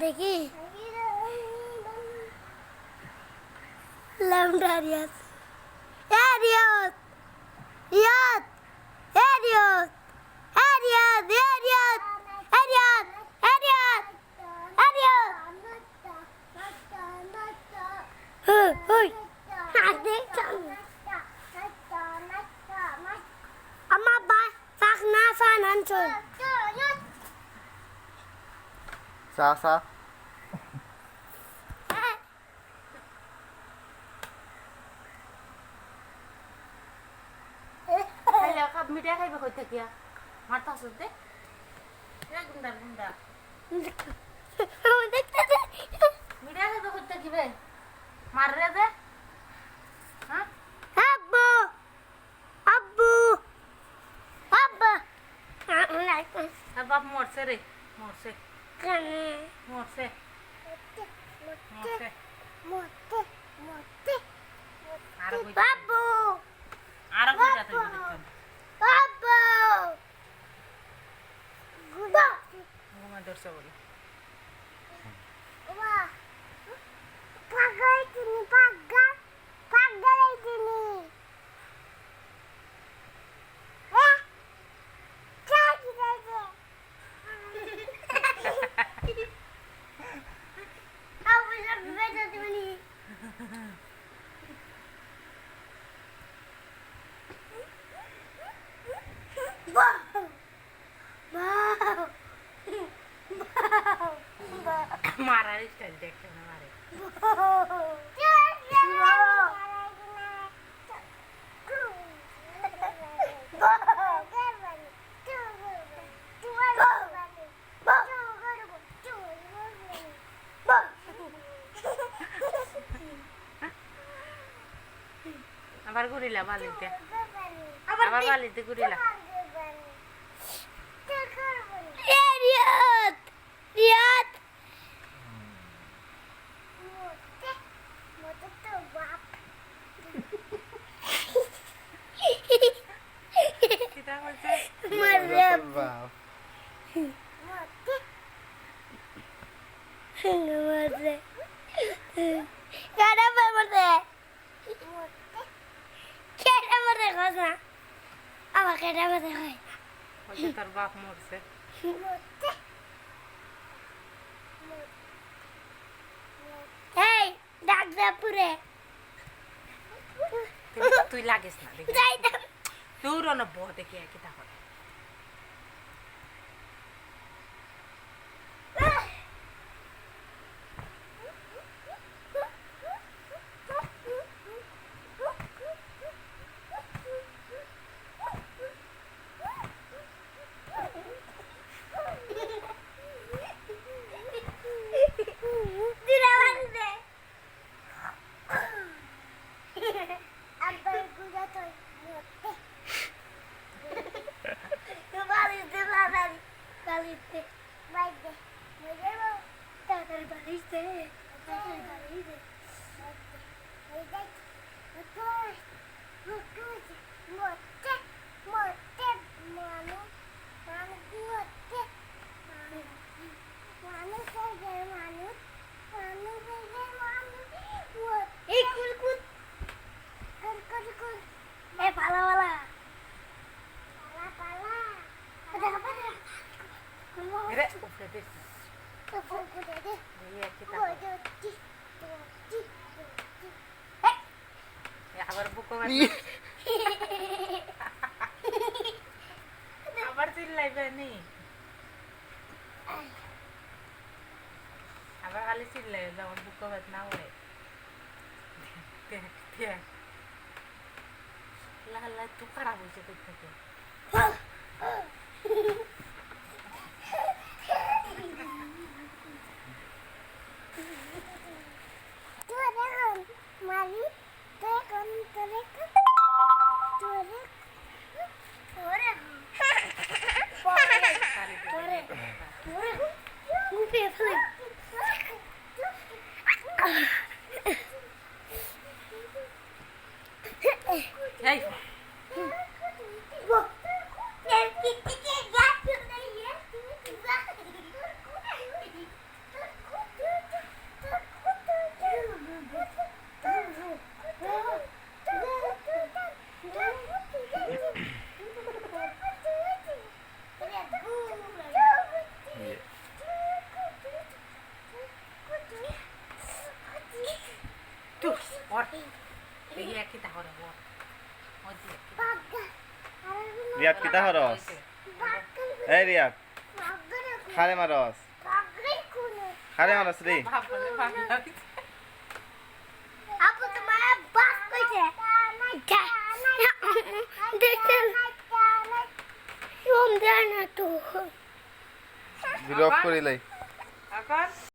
দেখি ল্যামডা রিয়াজ রিয়াজ রিয়াজ রিয়াজ রিয়াজ রিয়াজ রিয়াজ রিয়াজ রিয়াজ হুই আমার বা পাক না ফানান চল Sa. Hello, kap media kay ba ko tagiya? Mata sudde? Ya gunda. Media kay ba ko tagibe? Marre de? Ha? Abbu Abbu Abba Abab morse re. Morse. Kane Morse. Morse. Ara koi. Babu Ara koi jata hai. Babu Guda Guma dorse boli. Wah Pagai tini pagai tini Cari saja Aku bisa beda tini Mara style dekhe na mare. Abar gurila balite. Abar balite gurila. Riyad Riyad Kita bolse. Marab Wow. Marab Kenapa marab Kenapa marab kosna Apa kenapa marab Hoje tar baap morse. Hey ডাকদা পুরে Tuh lagis na. যাইতাম Duro na bo dekhe kita ko. Dirawande Abang kuda toy mote Balite balite Baide Baide Tatar balite Tatar balite Baide Motor Motor Mote Mote Manu Manu mote Manu saja manu Manu saja manu Ikut Kul pala Pala Ada apa ya? Ire, udah deh. Kepung kuda deh Iya kita. Ya abar buko mat. Abar sillai bani. Abar kali sillai zaman buko mat na hoye. Dia. La tu kharab hoye থেকে। Hey. ইয়ে। তুই বট এই একই তাহলে বট হচ্ছে রিয়াদ কিতা horrors এই রিয়াদ খারে মারস খারে মারস রে ভাবলে ভাবি আপু তোমার বাস কইছে দেখেন রমজান তো ভিডিও অফ করিলাই এখন